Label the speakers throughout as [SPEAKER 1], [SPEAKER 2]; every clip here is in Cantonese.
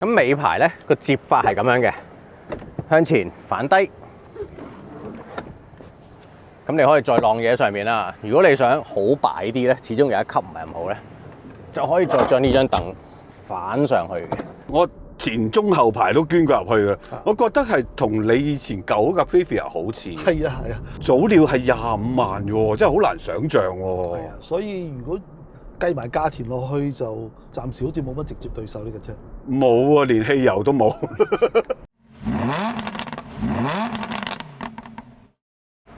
[SPEAKER 1] 咁尾排咧個接法係咁樣嘅，向前反低。咁你可以再晾嘢喺上面啦。如果你想好擺啲咧，始終有一級唔係咁好咧，就可以再將呢張凳反上去嘅。
[SPEAKER 2] 我前中後排都捐過入去嘅，我覺得係同你以前舊嗰架 Previa 好似。
[SPEAKER 3] 係啊係啊，
[SPEAKER 2] 早料係25萬喎，真係好難想像喎。
[SPEAKER 3] 係啊，所以如果計埋價錢落去，就暫時好似冇乜直接對手呢個車。
[SPEAKER 2] 冇啊，連汽油都冇。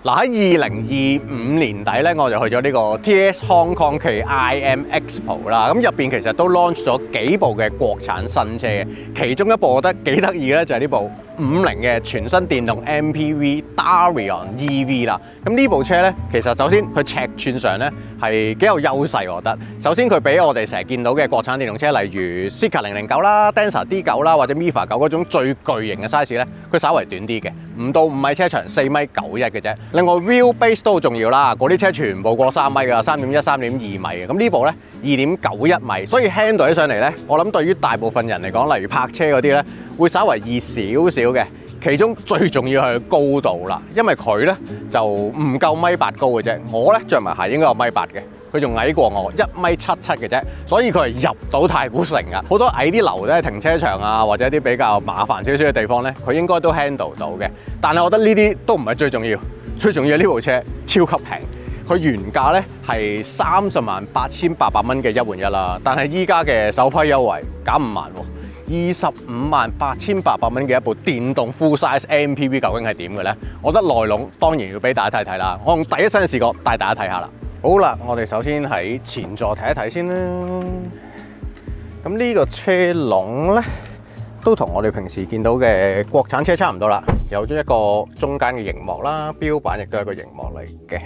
[SPEAKER 1] 嗱，喺2025年底咧，我就去咗呢個 TS Hong Kong 嘅 IM Expo 啦。咁入邊其實都 launch 咗幾部嘅國產新車嘅，其中一部我覺得幾得意嘅咧，就係呢部50嘅全新電動 MPV Darion EV 啦。咁呢部車咧，其實首先佢尺寸上咧係幾有優勢，我覺得。首先佢比我哋成日見到嘅國產電動車，例如 Zeekr 009啦、Denza D9啦或者 Mifa 9嗰種最巨型嘅 size 咧，佢稍為短啲嘅，5到5米車長，4.91米嘅啫。另外 wheelbase 都好重要啦，嗰啲車全部過3米㗎，3.1、3.2米嘅。咁呢部咧2.91米，所以 handle 起上嚟咧，我諗對於大部分人嚟講，例如泊車嗰啲咧，會稍為易少少嘅。其中最重要係高度啦，因為佢咧就唔夠1.8米高嘅啫。我咧着埋鞋應該有1.8米嘅，佢仲矮過我1.77米嘅啫，所以佢係入到太古城㗎。好多矮啲樓咧，停車場啊或者啲比較麻煩少少嘅地方咧，佢應該都 handle 到嘅。但係我覺得呢啲都唔係最重要，最重要呢部車超級平。佢原價咧係30.88蚊嘅一換一啦，但係依家嘅首批優惠減5萬喎。25.88蚊嘅一部電動 full size MPV 究竟係點嘅咧？我覺得內籠當然要俾大家睇睇啦。我用第一身視角帶大家睇下啦。好啦，我哋首先喺前座睇一睇先啦。咁呢個車籠咧都同我哋平時見到嘅國產車差唔多啦，有咗一個中間嘅熒幕啦，標板亦都係一個熒幕嚟嘅。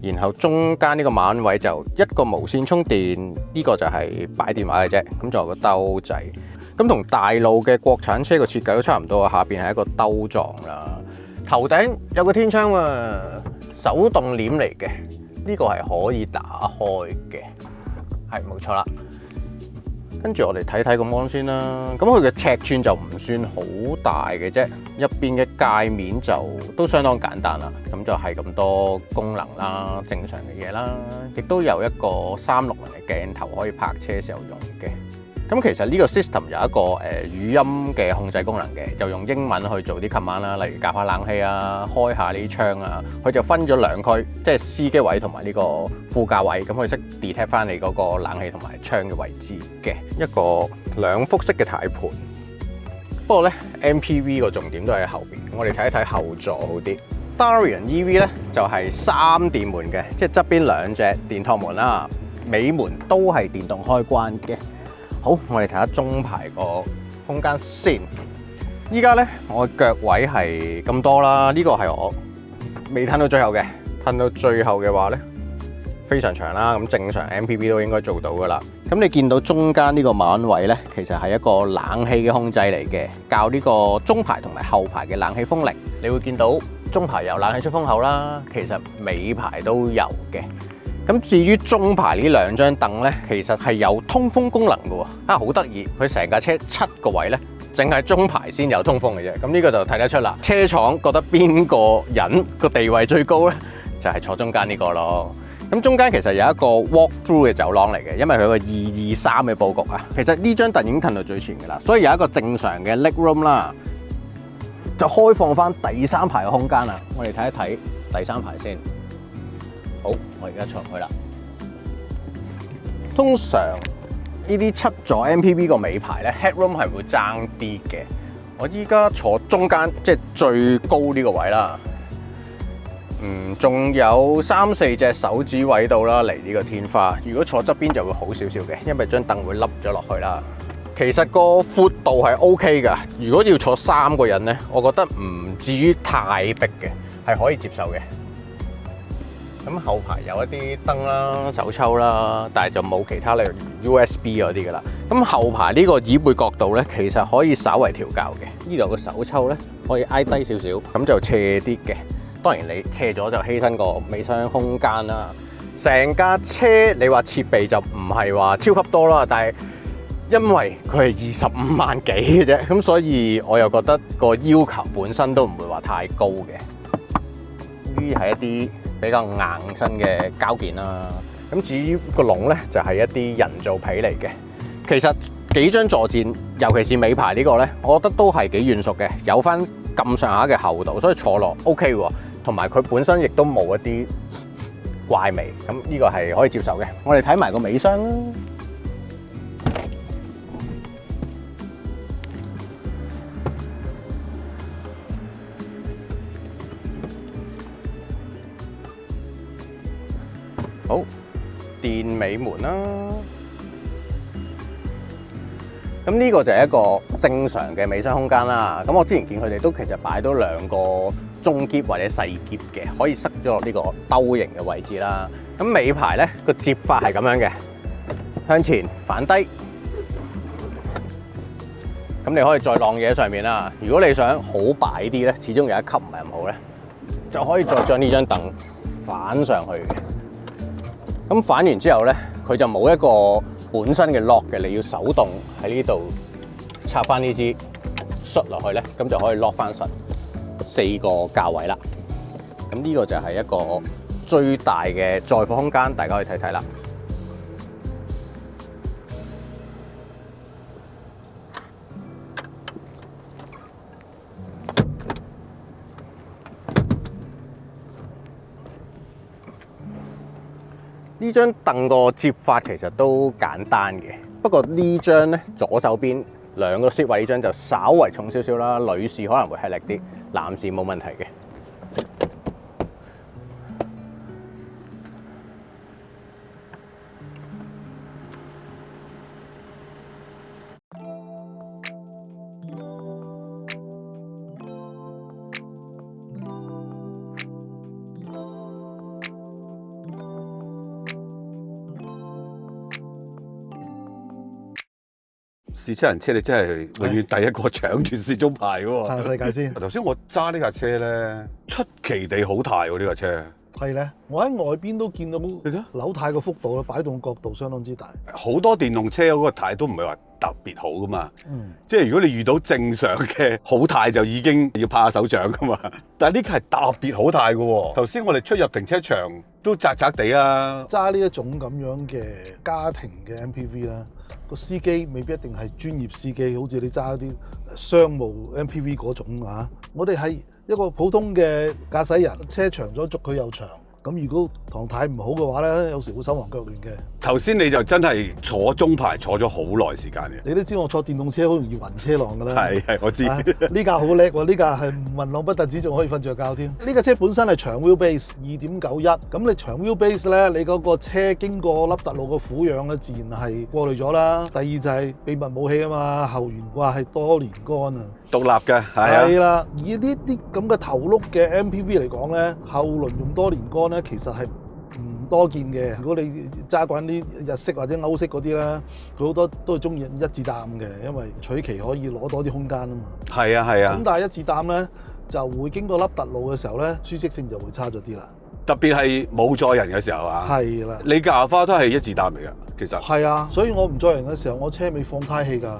[SPEAKER 1] 然後中間呢個馬鞍位就一個無線充電，呢個就係擺電話嘅啫。咁仲有個兜仔。咁同大路嘅國產車個設計都差唔多，下邊係一個兜狀啦。頭頂有個天窗喎，手動簾嚟嘅，呢個係可以打開嘅，係冇錯啦。跟住我哋睇睇個 mon 先啦。咁佢嘅尺寸就唔算好大嘅啫，入邊嘅界面就都相當簡單啦。咁就係咁多功能啦，正常嘅嘢啦，亦都有一個360嘅鏡頭可以泊車時候用嘅。咁其實呢個 system 有一個語音嘅控制功能嘅，就用英文去做啲 command 啦，例如校下冷氣啊、開下呢啲窗啊，佢就分咗2區，即係司機位同埋呢個副駕位，咁佢識 detect 翻你嗰個冷氣同埋窗嘅位置嘅。一個2幅式嘅軚盤，不過咧 MPV 個重點都喺後邊，我哋睇一睇後座好啲。Darion EV 咧就係3電門嘅，即係側邊2隻電托門啦，尾門都係電動開關嘅。好，我哋睇下中排個空間先。依家咧，我嘅腳位係咁多啦，呢個係我未褪到最後嘅，褪到最後嘅話咧，非常長啦。咁正常 MPV 都應該做到噶啦。咁你見到中間呢個馬鞍位咧，其實係一個冷氣嘅控制嚟嘅，較呢個中排同埋後排嘅冷氣風力。你會見到中排有冷氣出風口啦，其實尾排都有嘅。咁至於中排呢2張凳咧，其實係有通風功能嘅喎，好得意！佢成架車7個位咧，淨係中排先有通風嘅啫。咁呢個就睇得出啦。車廠覺得邊個人個地位最高咧，就係坐中間呢個咯。咁中間其實有一個 walk through 嘅走廊嚟嘅，因為佢個223嘅佈局啊。其實呢張凳已經褪到最前嘅啦，所以有一個正常嘅 leg room 啦，就開放翻第3排嘅空間啦。我哋睇一睇第3排先。好，我而家坐入去啦。通常呢啲7座 MPV 個尾排咧 ，headroom 係會爭啲嘅。我依家坐中間，即係最高呢個位啦。仲有3、4隻手指位度啦，離呢個天花。如果坐側邊就會好少少嘅，因為張凳會凹咗落去啦。其實個闊度係 OK 㗎。如果要坐3個人咧，我覺得唔至於太逼嘅，係可以接受嘅。咁後排有一啲燈啦、手抽啦，但係就冇其他例如 USB 嗰啲㗎啦。咁後排呢個椅背角度咧，其實可以稍為調校嘅。呢度個手抽咧可以挨低少少，咁就斜啲嘅。當然你斜咗就犧牲個尾箱空間啦。成架車你話設備就唔係話超級多啦，但係因為佢係25萬幾嘅啫，咁所以我又覺得個要求本身都唔會話太高嘅。呢啲係一啲比較硬身嘅膠件啦。咁至於個籠咧，就係一啲人造皮嚟嘅。其實幾張坐墊，尤其是尾排呢個咧，我覺得都係幾軟熟嘅，有翻咁上下嘅厚度，所以坐落 OK 喎。同埋佢本身亦都冇一啲怪味，咁呢個係可以接受嘅。我哋睇埋個尾箱啦。好，電尾門啦。咁呢個就係一個正常嘅尾箱空間啦。咁我之前見佢哋都其實擺到2個中篋或者細篋嘅，可以塞咗落呢個兜形嘅位置啦。咁尾排咧個接法係咁樣嘅，向前反低。咁你可以再晾嘢喺上面啦。如果你想好擺啲咧，始終有一級唔係咁好咧，就可以再將呢張凳反上去嘅。咁反完之後咧，佢就冇一個本身嘅 lock 嘅，你要手動喺呢度插翻呢支捽落去咧，咁就可以 lock 翻實4個架位啦。咁呢個就係一個最大嘅載貨空間，大家可以睇睇啦。呢張凳個接法其實都簡單嘅，不過呢張咧左手邊2個 seat 位呢張就稍為重少少啦，女士可能會吃力啲，男士冇問題嘅。
[SPEAKER 2] 試車人車你真係永遠第一個搶住試中牌嘅喎。
[SPEAKER 3] 睇下世界先。
[SPEAKER 2] 頭先我揸呢架車咧，出奇地好大喎呢架車。
[SPEAKER 3] 係咧，我喺外邊都見到扭軚個幅度啦，擺動角度相當之大。
[SPEAKER 2] 好多電動車嗰個軚都唔係話特別好噶嘛。即係如果你遇到正常嘅好軚就已經要拍下手掌噶嘛。但係呢架係特別好軚嘅喎。頭先我哋出入停車場都窄窄地啊。
[SPEAKER 3] 揸呢一種咁樣嘅家庭嘅 MPV 啦，個司機未必一定係專業司機，好似你揸啲商務 MPV 嗰種啊。我哋係一個普通嘅駕駛人，車長咗軸佢又長，咁如果唐太唔好嘅話咧，有時會手忙腳亂嘅。
[SPEAKER 2] 頭先你就真係坐中牌坐咗好耐時間嘅。
[SPEAKER 3] 你都知我坐電動車好容易暈車浪㗎啦。
[SPEAKER 2] 係我知。
[SPEAKER 3] 呢架好叻喎，呢架係暈浪不特止，仲可以瞓着覺添。呢架車本身係長 wheelbase 2.91，咁你長 wheelbase 咧，你嗰個車經過凹凸路嘅撫養咧，自然係過濾咗啦。第二就係秘密武器啊嘛，後懸掛係多連杆啊。
[SPEAKER 2] 獨立嘅，係啊。係啦，
[SPEAKER 3] 以呢啲咁嘅頭轆嘅 MPV 嚟講咧，後輪用多連杆咧，其實係唔多見嘅。如果你揸慣啲日式或者歐式嗰啲咧，佢好多都係中意一字擔嘅，因為取其可以攞多啲空間啊嘛。係啊係啊。咁但係一字擔咧就會經過凹凸路嘅時候咧，舒適性就會差咗啲啦。特別係冇載人嘅時候啊。係啦。你架亞花都係一字擔嚟㗎，其實。係啊，所以我唔載人嘅時候，我車尾放胎氣㗎。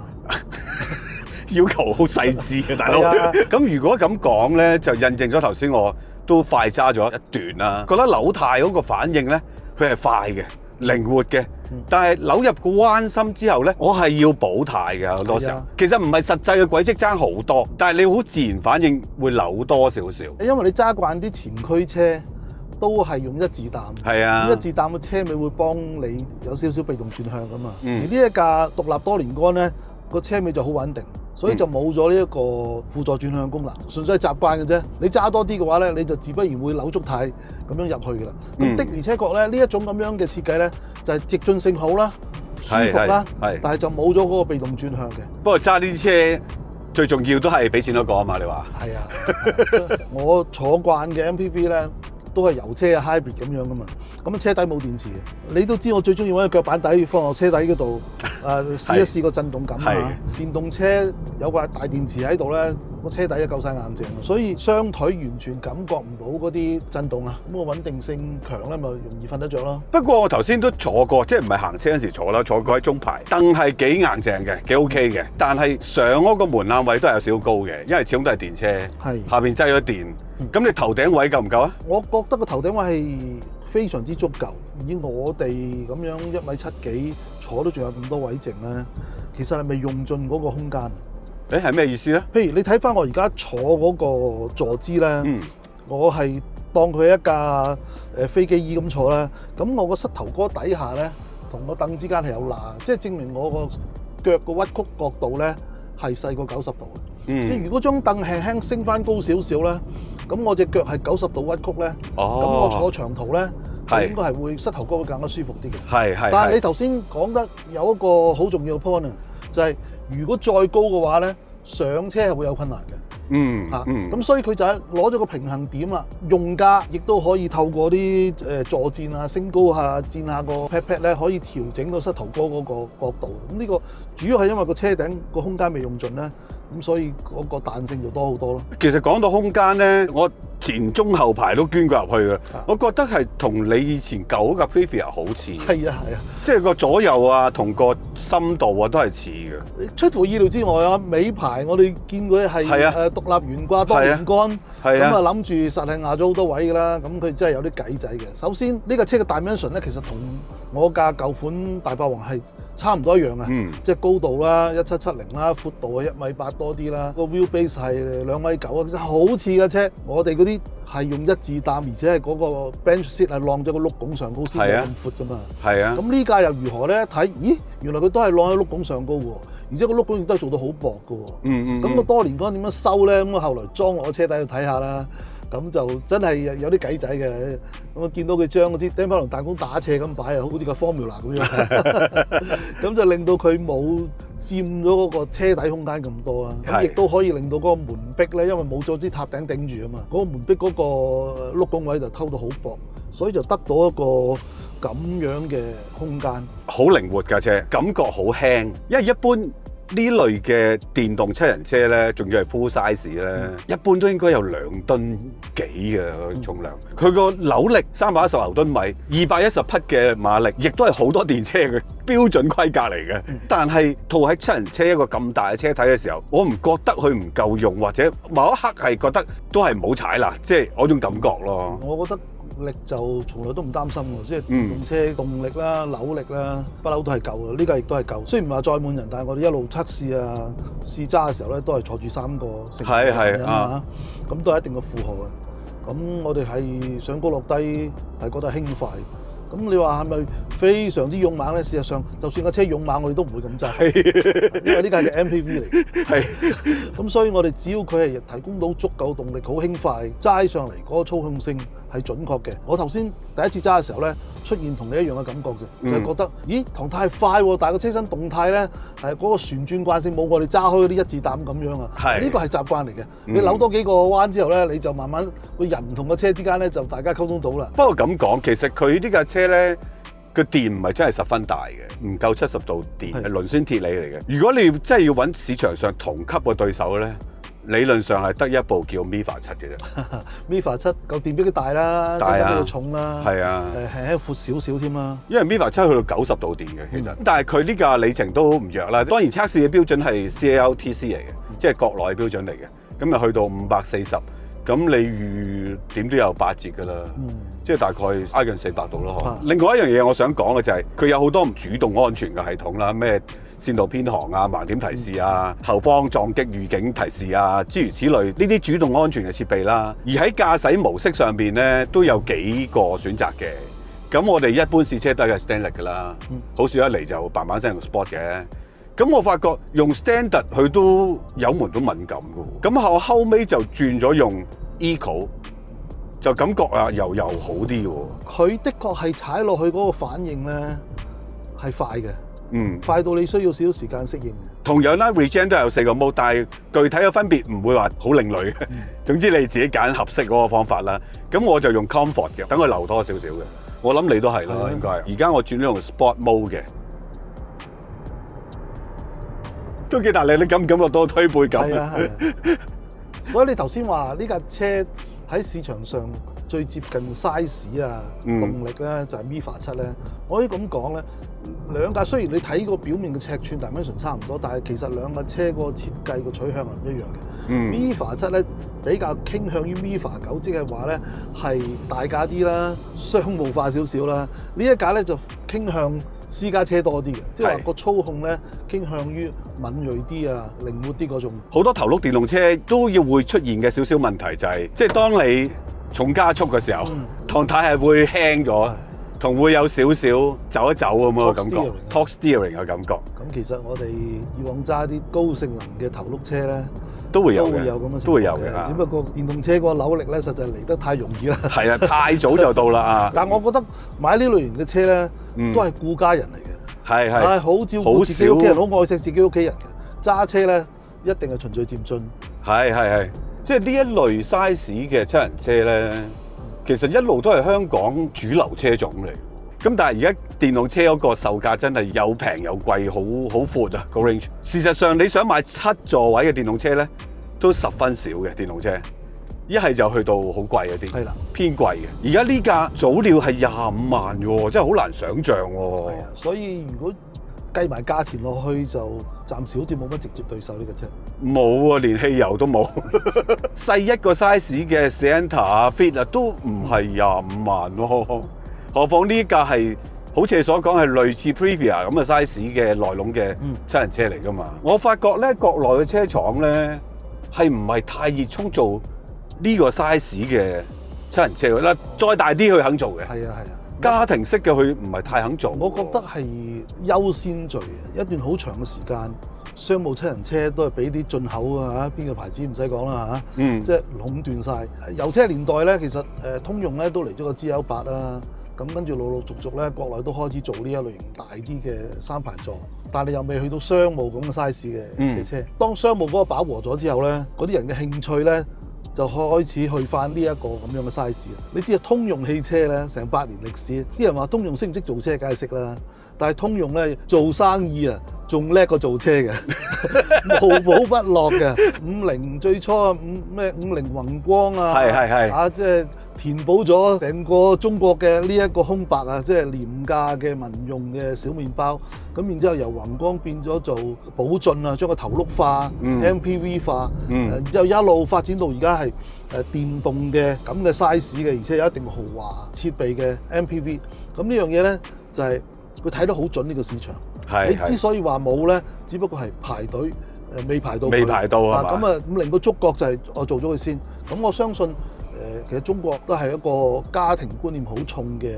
[SPEAKER 3] 要求好細緻嘅大佬。咁如果咁講咧，就印證咗頭先我都快揸咗一段啦。覺得扭軚嗰個反應咧，佢係快嘅、靈活嘅。但係扭入個彎心之後咧，我係要補軚嘅好多時候。其實唔係實際嘅軌跡爭好多，但係你好自然反應會扭多少少。因為你揸慣啲前驅車都係用一字擔。係啊。一字擔嘅車尾會幫你有少少被動轉向㗎嘛。而呢一架獨立多連杆咧，個車尾就好穩定。所以就冇咗呢一個輔助轉向功能，純粹係習慣嘅啫。你揸多啲嘅話咧，你就自不然會扭足軚咁樣入去㗎啦。咁的而且確咧，呢一種咁樣嘅設計咧，就係直進性好啦，舒服啦，但係就冇咗嗰個被動轉向嘅。不過揸呢啲車最重要都係俾錢嗰個啊嘛，你話？係啊，我坐慣嘅 MPV 咧，都係油車啊 hybrid 咁樣噶嘛。咁車底冇電池嘅。你都知我最中意揾個腳板底放落車底嗰度，試一試個震動感啊！電動車有個大電池喺度咧，個車底就夠晒硬淨，所以雙腿完全感覺唔到嗰啲震動啊！咁個穩定性強咧，咪容易瞓得着咯。
[SPEAKER 2] 不過我頭先都坐過，即係唔係行車嗰時坐啦，坐過喺中排，凳係幾硬淨嘅，幾 OK 嘅。但係上嗰個門檻位都係有少少高嘅，因為始終都係電車，下邊擠咗電。咁你頭頂位夠唔夠啊？
[SPEAKER 3] 我覺得個頭頂位係非常之足夠。以我哋咁樣1.7米坐都仲有咁多位剩咧，其實係咪用盡嗰個空間？
[SPEAKER 2] 係咩意思咧？
[SPEAKER 3] 譬如你睇翻我而家坐嗰個坐姿咧，我係當佢一架飛機椅咁坐啦。咁我個膝頭哥底下咧，同個凳之間係有罅，即係證明我個腳個屈曲角度咧係細過90度嘅。即係如果張凳輕輕升翻高少少咧，咁我隻腳係90度屈曲咧，咁我坐長途咧，就應該係會膝頭哥會更加舒服啲嘅。係。但係你頭先講得有一個好重要嘅 point 啊，就係如果再高嘅話咧，上車係會有困難嘅。咁所以佢就係攞咗個平衡點啦。用家亦都可以透過啲坐墊啊、升高下、墊下個 pat pat 咧，可以調整到膝頭哥嗰個角度。咁呢個主要係因為個車頂個空間未用盡咧，咁所以嗰個彈性就多好多咯。
[SPEAKER 2] 其實講到空間咧，我前中後排都捐過入去嘅，我覺得係同你以前舊嗰架 Previa 好似。係啊，即係個左右啊，同個深度啊都係似嘅。
[SPEAKER 3] 出乎意料之外啊！尾排我哋見佢係獨立懸掛多連桿，咁啊諗住實係壓咗好多位㗎啦。咁佢真係有啲計仔嘅。首先呢架車嘅 dimension 咧，其實同我架舊款大霸王係差唔多一樣嘅，即係高度啦1770啦，闊度係1.8米多啲啦，個 wheelbase 係2.9米啊，其實好似嘅車。我哋嗰啲係用一字擔，而且係嗰個 bench seat 係晾咗個碌拱上高先咁闊㗎嘛。咁呢架又如何咧？睇，咦，原來佢都係晾喺碌拱上高喎。而且個碌拱亦都係做到好薄嘅喎，咁個多連桿點樣收咧？咁我後來裝落個車底去睇下啦，咁就真係有啲計仔嘅。咁我見到佢將嗰支釘牌龍彈弓打斜咁擺啊，好似個 Formula 咁樣，咁就令到佢冇佔咗嗰個車底空間咁多啊。咁亦都可以令到嗰個門壁咧，因為冇咗支塔頂頂住啊嘛，嗰個門壁嗰個碌拱位就偷到好薄，所以就得到一個咁樣嘅空間，
[SPEAKER 2] 好靈活架車，感覺好輕。因為一般呢類嘅電動七人車咧，仲要係 full size 咧，一般都應該有2噸幾嘅重量。佢個扭力310牛頓米，210匹嘅馬力，亦都係好多電車嘅標準規格嚟嘅。但係套喺七人車一個咁大嘅車體嘅時候，我唔覺得佢唔夠用，或者某一刻係覺得都係唔好踩啦，即係嗰種感覺咯。
[SPEAKER 3] 我覺得力就從來都唔擔心喎，即係電動車動力啦、扭力啦，不嬲都係夠嘅。呢個亦都係夠。雖然唔話載滿人，但係我哋一路測試啊、試揸嘅時候咧，都係坐住3個乘客人啊，咁都係一定嘅負荷嘅。咁我哋係上高落低係覺得輕快。咁你話係咪非常之勇猛咧？事實上，就算架車勇猛，我哋都唔會咁揸，因為呢架係 MPV 嚟嘅。咁所以我哋只要佢係提供到足夠動力，好輕快，齋上嚟嗰個操控性係準確嘅。我頭先第一次揸嘅時候咧，出現同你一樣嘅感覺嘅，就係覺得咦，唐太快喎，但係個車身動態咧係嗰個旋轉慣性冇我哋揸開嗰啲一字膽咁樣啊。呢個係習慣嚟嘅。你扭多幾個彎之後咧，你就慢慢個人同個車之間咧就大家溝通到啦。
[SPEAKER 2] 不過咁講，其實佢呢架車咧個電唔係真係十分大嘅，唔夠70度電，係磷酸鐵鋰嚟嘅。如果你真係要揾市場上同級嘅對手咧，理論上係得一部叫 MIFA 7嘅啫。
[SPEAKER 3] MIFA 7夠電比佢大啦，車身比佢重啦，輕輕闊少少添啦。
[SPEAKER 2] 因為 MIFA 7去到90度電嘅其實，但係佢呢架里程都唔弱啦。當然測試嘅標準係 CALTC 嚟嘅，即係國內標準嚟嘅。咁就去到540，咁你預點都有8折㗎啦。即係大概挨近400度咯。另外一樣嘢我想講嘅就係佢有好多唔主動安全嘅系統啦，咩線道偏航啊、盲點提示啊、後方撞擊預警提示啊，諸如此類呢啲主動安全嘅設備啦。而喺駕駛模式上邊咧，都有幾個選擇嘅。咁我哋一般試車都係 standard 㗎啦，好少一嚟就嘭嘭聲用 sport 嘅。咁我發覺用 standard 佢都油門都敏感㗎。咁我後尾就轉咗用 eco。就感覺啊，又好啲喎。
[SPEAKER 3] 佢的確係踩落去嗰個反應咧係快嘅，快到你需要少少時間適應嘅。
[SPEAKER 2] 同樣啦 ，Regen 都有4個 mode，但係具體嘅分別唔會話好另類嘅。總之你自己揀合適嗰個方法啦。咁我就用 comfort 嘅，等佢留多少少嘅。我諗你都係啦，
[SPEAKER 3] 係啊
[SPEAKER 2] 應該係。而家我轉咗用 Sport Mode 嘅，都幾大力，你感唔感覺到推背感？
[SPEAKER 3] 係啊係啊。所以你頭先話呢架車喺市場上最接近 size 啊動力咧就係 MIFA 7咧，我可以咁講咧。兩架雖然你睇個表面嘅尺寸 dimension 差唔多，但係其實兩架車個設計個取向係唔一樣嘅。MIFA 7咧比較傾向於 MIFA 9，即係話咧係大架啲啦，商務化少少啦。呢一架咧就傾向私家車多啲嘅，即係話個操控咧傾向於敏鋭啲啊、靈活啲嗰種。
[SPEAKER 2] 好多頭轆電動車都要會出現嘅少少問題就係，即係當你重加速嘅時候，狀態係會輕咗。同會有少少走一走咁嘅感覺 ，torque steering 嘅感覺。
[SPEAKER 3] 咁其實我哋以往揸啲高性能嘅頭轆車咧，
[SPEAKER 2] 都會有
[SPEAKER 3] 咁嘅情況，
[SPEAKER 2] 都會有嘅。
[SPEAKER 3] 只不過電動車嗰個扭力咧，實在嚟得太容易啦。
[SPEAKER 2] 係啊，太早就到啦啊！
[SPEAKER 3] 但我覺得買呢類型嘅車咧，都係顧家人嚟嘅。
[SPEAKER 2] 係係，
[SPEAKER 3] 好照顧自己屋企人，好愛錫自己屋企人嘅。揸車咧，一定係循序漸進。
[SPEAKER 2] 係，即係呢一類 size 嘅七人車咧。其實一路都係香港主流車種嚟，咁但係而家電動車嗰個售價真係有平有貴，好闊啊個 range。事實上你想買7座位嘅電動車咧，都十分少嘅電動車，一係就去到好貴嗰啲，
[SPEAKER 3] 係啦，
[SPEAKER 2] 偏貴嘅。而家呢架早料係25萬喎，真係好難想像喎。
[SPEAKER 3] 係啊，所以如果計埋價錢落去，就暫時好似冇乜直接對手呢個車。
[SPEAKER 2] 冇啊，連汽油都冇。細一個 size 嘅 Sienna 啊、Fit 啊，都唔係25萬喎。何況呢架係好似你所講係類似 Previa 咁嘅 size 嘅內籠嘅七人車嚟㗎嘛。我發覺咧，國內嘅車廠咧係唔係太熱衷做呢個 size 嘅七人車嗱，再大啲佢肯做嘅。
[SPEAKER 3] 係啊。
[SPEAKER 2] 家庭式嘅佢唔係太肯做。
[SPEAKER 3] 我覺得係優先序嘅，一段好長嘅時間，商務七人車都係俾啲進口啊，邊個牌子唔使講啦嚇，即係壟斷晒。油車年代咧，其實通用咧都嚟咗個 GL8啦，咁跟住陸陸續續咧，國內都開始做呢一類型大啲嘅三排座，但係你又未去到商務咁嘅 size 嘅車。當商務嗰個飽和咗之後咧，嗰啲人嘅興趣咧，就開始去翻呢一個咁樣嘅 size 啊！你知啊，通用汽車咧成百年歷史，啲人話通用識唔識做車，梗係識啦。但係通用咧做生意啊，仲叻過做車嘅，無寶不落嘅。50最初50宏光啊，
[SPEAKER 2] 係
[SPEAKER 3] 啊，即係填補咗成個中國嘅呢一個空白啊！即係廉價嘅民用嘅小麵包。咁然之後由宏光變咗做寶駿啊，將個頭轆化、MPV 化，然之後一路發展到而家係電動嘅咁嘅 size 嘅，而且有一定豪華設備嘅 MPV。咁呢樣嘢咧就係佢睇得好準呢個市場。你之所以話冇咧，只不過係排隊未排到。
[SPEAKER 2] 未排到啊嘛。
[SPEAKER 3] 咁啊，50個觸覺就係我做咗佢先。咁我相信其實中國都係一個家庭觀念好重嘅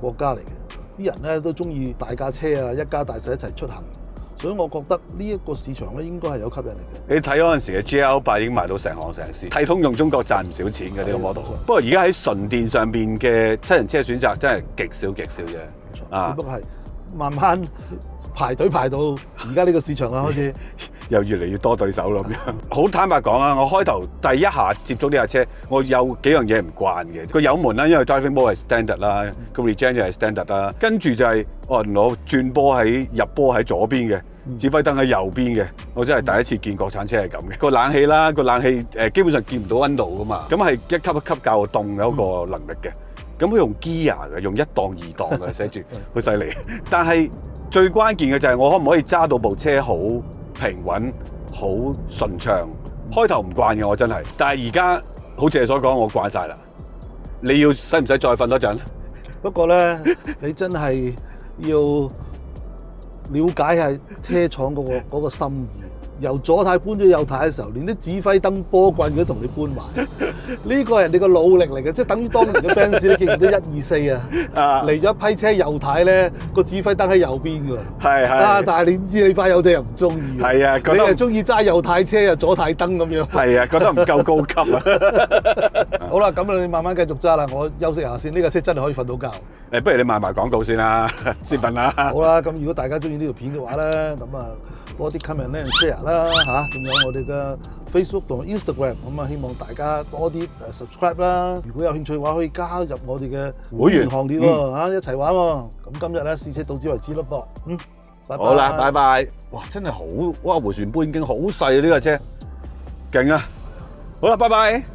[SPEAKER 3] 國家嚟嘅，啲人咧都中意大架車啊，一家大細一齊出行，所以我覺得呢一個市場咧應該係有吸引力嘅。
[SPEAKER 2] 你睇嗰陣時嘅 GL8已經賣到成行成市，睇通用中國賺唔少錢嘅呢個 model。不過而家喺純電上邊嘅七人車選擇真係極少啫。
[SPEAKER 3] 只不過係慢慢排隊排到而家呢個市場啦，開始
[SPEAKER 2] 又越嚟越多對手咯咁樣。好坦白講啊，我開頭第一下接觸呢架車，我有幾樣嘢唔慣嘅。個油門啦，因為 driving mode 係 standard 啦，個 regen 又係 standard 啦。跟住就係我轉波入波喺左邊嘅，指揮燈喺右邊嘅。我真係第一次見國產車係咁嘅。個冷氣啦，個冷氣基本上見唔到溫度噶嘛，咁係一級一級較凍嘅一個能力嘅。咁佢用 gear 嘅，用1檔2檔嘅寫住，好犀利。但係最關鍵嘅就係我可唔可以揸到部車好平穩、好順暢。開頭唔慣嘅我真係，但係而家好似你所講，我慣晒啦。你使唔使再瞓多陣？
[SPEAKER 3] 不過咧，你真係要了解下車廠嗰個心意。由左軚搬咗右軚嘅時候，連啲指揮燈波棍都同你搬埋，呢個係人哋個努力嚟嘅，即係等於當年嘅 Benz 你記唔記得124啊？嚟咗一批車右軚咧，個指揮燈喺右邊㗎。係但係你知你班友仔又唔中意。係啊，你係中意揸右軚車啊，左軚燈咁樣。係啊，覺得唔夠高級啊。好啦，咁你慢慢繼續揸啦，我休息下先。呢架車真係可以瞓到覺。
[SPEAKER 2] 不如你賣埋廣告先啦，先問啦。
[SPEAKER 3] 好啦，咁如果大家中意呢條片嘅話咧，咁啊多啲 comment 咧 share 啦嚇，仲有我哋嘅 Facebook 同 Instagram，咁啊希望大家多啲subscribe 啦。如果有興趣嘅話，可以加入我哋嘅會員行列喎嚇，一齊玩喎。咁今日咧試車到此為止咯噃，拜拜。
[SPEAKER 2] 好啦，拜拜。哇，真係好，哇！迴旋半徑好細啊，呢個車，勁啊！好啦，拜拜。